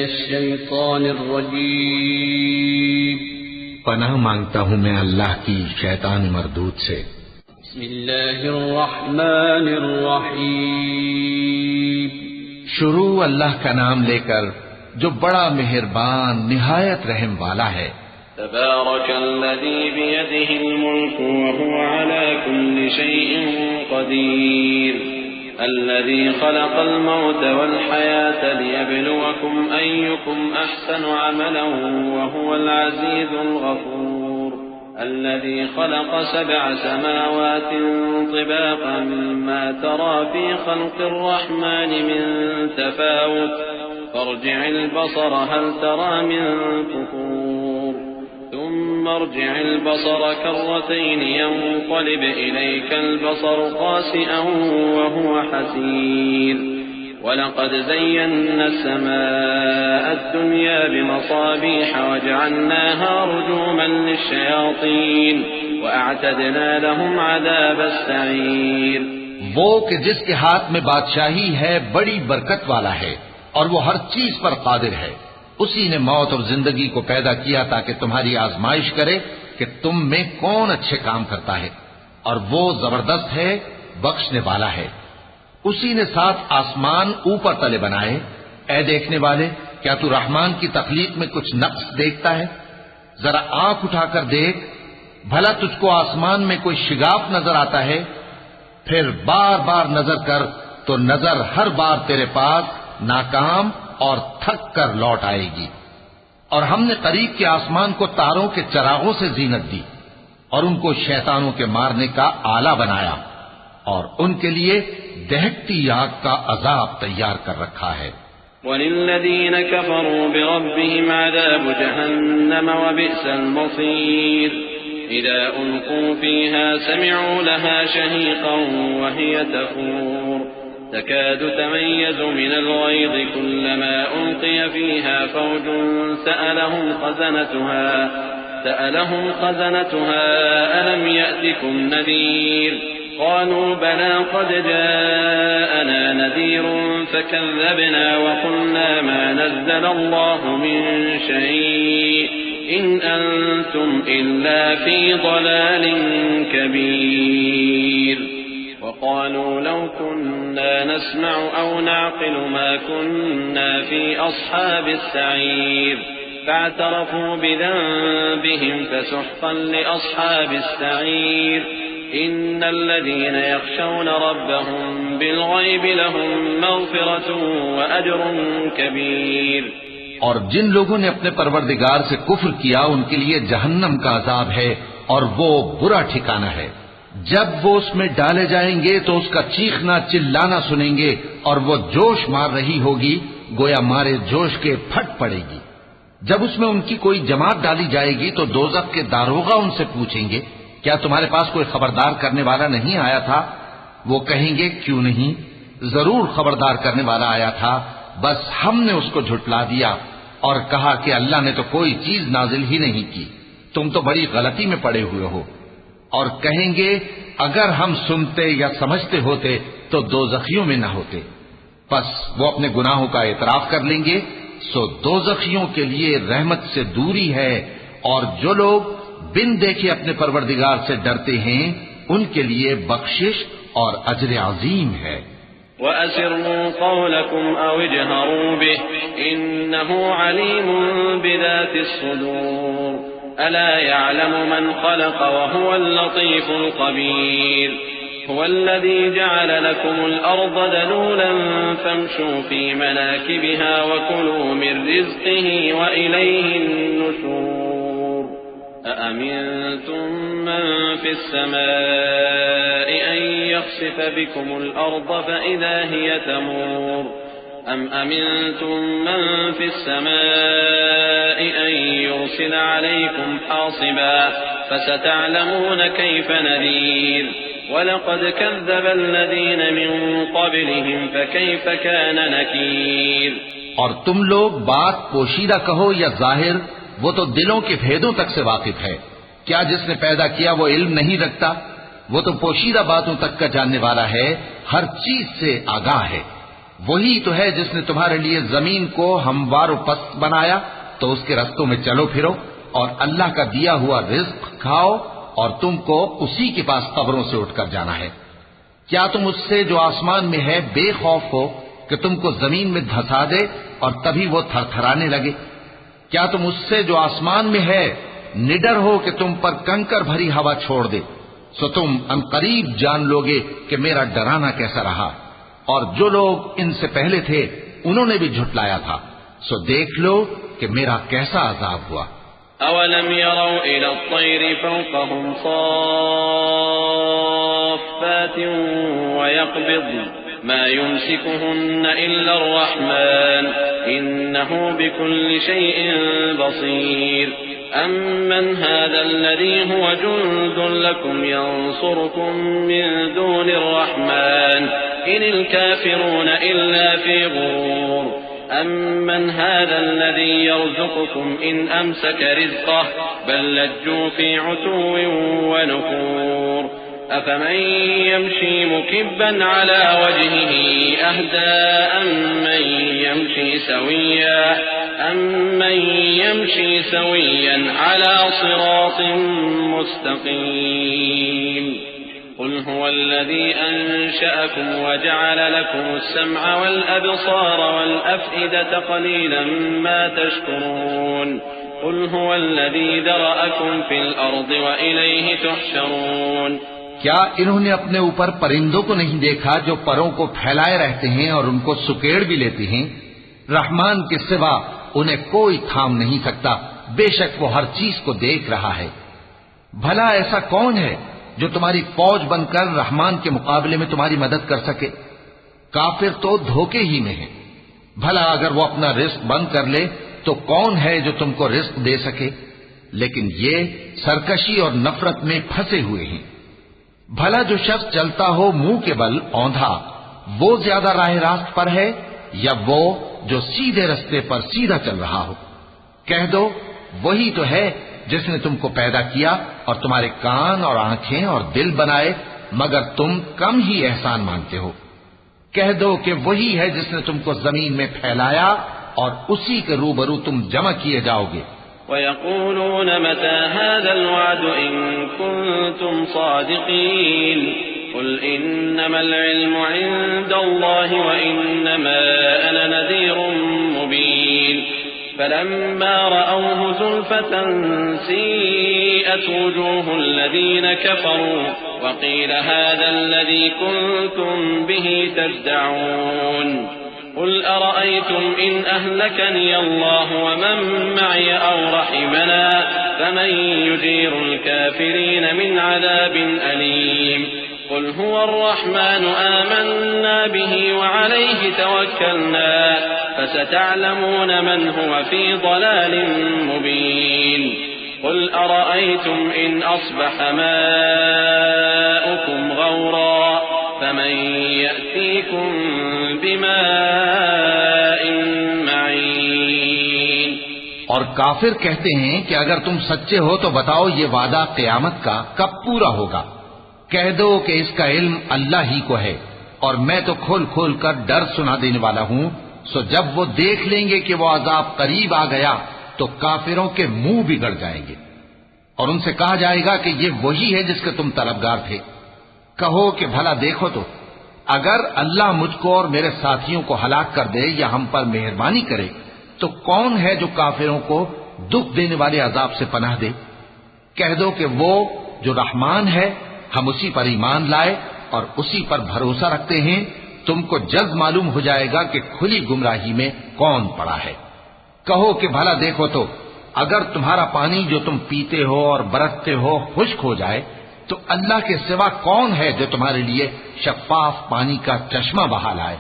मिनश्शैतानिर्रजीम। पनाह मांगता हूँ मैं अल्लाह की शैतान मरदूद से। बिस्मिल्लाहिर्रहमानिर्रहीम। शुरू अल्लाह का नाम लेकर जो बड़ा मेहरबान निहायत रहम वाला है। तबारकल्लज़ी बियदिहिल मुल्क व हुवा अला कुल्लि शैइन क़दीर। अल्लज़ी खलक़ल मौत वल हयात लियब्लुवकुम अय्युकुम अहसनु अमलन व हुवल अज़ीज़ुल गफूर। अल्लज़ी खलक़ सबअ समावातिन तिबाक़न मा तरा फ़ी ख़ल्क़िर रहमानि मिन तफ़ावुत फर्जि'ल बसर हल तरा मिन फ़ुतूर। ثم ارجع البصر كرتين ينقلب إليك البصر خاسئا وهو حسير ولقد زينا السماء الدنيا بمصابيح وجعلناها رجوما للشياطين وأعتدنا لهم عذاب السعير। वो कि जिसके हाथ में बादशाही है बड़ी बरकत वाला है और वो हर चीज पर कादिर है। उसी ने मौत और जिंदगी को पैदा किया ताकि तुम्हारी आजमाइश करे कि तुम में कौन अच्छे काम करता है, और वो जबरदस्त है, बख्शने वाला है। उसी ने 7 आसमान ऊपर तले बनाए। ऐ देखने वाले, क्या तू रहमान की तखलीक में कुछ नक्स देखता है? जरा आंख उठाकर देख, भला तुझको आसमान में कोई शिगाफ नजर आता है? फिर बार बार नजर कर तो नजर हर बार तेरे पास नाकाम और थक कर लौट आएगी। और हमने करीब के आसमान को तारों के चरागों से जीनत दी और उनको शैतानों के मारने का आला बनाया और उनके लिए दहकती आग का अजाब तैयार कर रखा है। वलिल्लज़ीन कफ़रू बिरब्बिहिम अज़ाबु जहन्नम व बि'सल मसीर। इज़ा उल्क़ू फ़ीहा समि'ू लहा शहीक़न व हिय तफ़ूर तकादु तमय्यज़ु मिनल ग़यज़ कुल्लमा उल्क़िय फ़ीहा फ़ौजुन सअलहुम ख़ज़नतुहा अलम यअतिकुम नज़ीर क़ालू बला क़द जाअना नज़ीरुन फ़कज़्ज़बना व क़ुल्ना मा नज़्ज़लल्लाहु मिन शै'इन इन अंतुम इल्ला फ़ी ज़लालिन कबीर। وقالوا لو كنا نسمع أو نعقل ما كنا في أصحاب السعير فاعترفوا بذنبهم فسحقا لأصحاب السعير إن الذين يخشون ربهم بالغيب لهم مغفرة وأجر كبير। और जिन लोगों ने अपने परवरदिगार से कुफ्र किया उनके लिए जहन्नम का अजाब है और वो बुरा ठिकाना है। जब वो उसमें डाले जाएंगे तो उसका चीखना चिल्लाना सुनेंगे और वो जोश मार रही होगी, गोया मारे जोश के फट पड़ेगी। जब उसमें उनकी कोई जमात डाली जाएगी तो दोज़ख के दारोगा उनसे पूछेंगे, क्या तुम्हारे पास कोई खबरदार करने वाला नहीं आया था? वो कहेंगे, क्यों नहीं, जरूर खबरदार करने वाला आया था, बस हमने उसको झुटला दिया और कहा कि अल्लाह ने तो कोई चीज नाजिल ही नहीं की, तुम तो बड़ी गलती में पड़े हुए हो। और कहेंगे, अगर हम सुनते या समझते होते तो दोज़खियों में न होते। बस वो अपने गुनाहों का एतराफ कर लेंगे, सो दोज़खियों के लिए रहमत से दूरी है, और जो लोग बिन देखे अपने परवरदिगार से डरते हैं उनके लिए बख्शिश और अजर अजीम है। वअसिर्रू क़ौलकुम औ इजहरू बिहि इन्नहु अलीमुन बिज़ातिस सुदूर अला यअलमु मन ख़लक़ व हुवल लतीफ़ुल ख़बीर। हुवल्लज़ी जअल लकुमुल अर्ज़ दलूलन फम्शू फ़ी मनाकिबिहा व कुलू मिन रिज़्क़िही व इलैहिन नुशूर। अअमिनतुम मन फ़िस समाइ अन यख़सिफ़ बिकुमुल अर्ज़ फ़इज़ा हिय तमूर अम अमिनतुम मन फ़िस समाइ अन युरसिल अलैकुम हासिबा फसतअलमून कैफ़ नज़ीर वलक़द कज़्ज़ब अल्लज़ीन मिन क़ब्लिहिम फ़कैफ़ कान नकीर। और तुम लोग बात पोशीदा कहो या जाहिर, वो तो दिलों के भेदों तक से वाकिफ है। क्या जिसने पैदा किया वो इल्म नहीं रखता? वो तो पोशीदा बातों तक का जानने वाला है, हर चीज से आगाह है। वही तो है जिसने तुम्हारे लिए जमीन को हमवार पस्त बनाया, तो उसके रस्तों में चलो फिरो और अल्लाह का दिया हुआ रिज्क खाओ, और तुमको उसी के पास कब्रों से उठकर जाना है। क्या तुम उससे जो आसमान में है बेखौफ हो कि तुमको जमीन में धंसा दे और तभी वो थरथराने लगे? क्या तुम उससे जो आसमान में है निडर हो कि तुम पर कंकर भरी हवा छोड़ दे? सो तुम अनकरीब जान लोगे कि मेरा डराना कैसा रहा। और जो लोग इनसे पहले थे उन्होंने भी झुटलाया था, सो देख लो कि मेरा कैसा अजाब हुआ। अवलम यरौ इला तैरि फौक़हुम साफ़्फ़ातिन व यक़बिज़्न मा युमसिकुहुन्न इल्ला अर्रहमान इन्नहु बिकुल्लि शैइन बसीर अम्मन हाज़ा अल्लज़ी हुव जुंदुन लकुम यंसुरुकुम मिन दूनिर रहमान इनिल काफ़िरून इल्ला फ़ी गुरूर अम्मन हाज़ा अल्लज़ी यर्ज़ुक़ुकुम इन अमसक रिज़्क़ह बल लज्जू फ़ी उतुव्विन व नुफ़ूर अफ़मन यमशी मुकिब्बन अला वजहिही अहदा अम्मन यमशी सविय्यन अला सिरातिन मुस्तक़ीम क़ुल हुवल्लज़ी अंशअकुम वजअल लकुमुस्समअ वल्अब्सार वल्अफ़इदत क़लीलन मा तशकुरून क़ुल हुवल्लज़ी ज़रअकुम फ़िल अर्ज़ि व इलैहि तुहशरून। क्या इन्होंने अपने ऊपर परिंदों को नहीं देखा जो परों को फैलाए रहते हैं और उनको सुकेड़ भी लेते हैं? रहमान के सिवा उन्हें कोई थाम नहीं सकता, बेशक वो हर चीज को देख रहा है। भला ऐसा कौन है जो तुम्हारी फौज बनकर रहमान के मुकाबले में तुम्हारी मदद कर सके? काफिर तो धोखे ही में है। भला अगर वो अपना रिस्क बंद कर ले तो कौन है जो तुमको रिस्क दे सके? लेकिन ये सरकशी और नफरत में फंसे हुए हैं। भला जो शख्स चलता हो मुंह के बल औंधा, वो ज्यादा राह रास्त पर है या वो जो सीधे रास्ते पर सीधा चल रहा हो? कह दो, वही तो है जिसने तुमको पैदा किया और तुम्हारे कान और आंखें और दिल बनाए, मगर तुम कम ही एहसान मानते हो। कह दो कि वही है जिसने तुमको जमीन में फैलाया और उसी के रूबरू तुम जमा किए जाओगे। वयक़ूलून मता हाज़ल वअद इन कुन्तुम सादिक़ीन क़ुल इन्नमल इल्मु इंदल्लाहि व इन्नमा अना नज़ीरुम मुबीन फलम्मा रअवहु ज़ुल्फ़तन सीअत वुजूहुल लज़ीना कफ़रू व क़ील हाज़ा अल्लज़ी कुन्तुम बिही तद्दऊन قل أرأيتم إن أهلكني الله ومن معي أو رحمنا فمن يجير الكافرين من عذاب أليم قل هو الرحمن آمنا به وعليه توكلنا فستعلمون من هو في ضلال مبين قل أرأيتم إن أصبح ماؤكم غورا فمن يأتيكم بماء معين। और काफिर कहते हैं कि अगर तुम सच्चे हो तो बताओ ये वादा क़यामत का कब पूरा होगा? कह दो कि इसका इल्म अल्लाह ही को है और मैं तो खोल खोल कर डर सुना देने वाला हूं। सो जब वो देख लेंगे कि वो अजाब करीब आ गया तो काफिरों के मुंह बिगड़ जाएंगे और उनसे कहा जाएगा कि ये वही है जिसके तुम तलबगार थे। कहो कि भला देखो तो, अगर अल्लाह मुझको और मेरे साथियों को हलाक कर दे या हम पर मेहरबानी करे तो कौन है जो काफिरों को दुख देने वाले अजाब से पनाह दे? कह दो कि वो जो रहमान है, हम उसी पर ईमान लाए और उसी पर भरोसा रखते हैं। तुमको जल्द मालूम हो जाएगा कि खुली गुमराही में कौन पड़ा है। कहो कि भला देखो तो, अगर तुम्हारा पानी जो तुम पीते हो और बरतते हो खुश्क हो जाए तो अल्लाह के सिवा कौन है जो तुम्हारे लिए शफाफ पानी का चश्मा बहा लाए।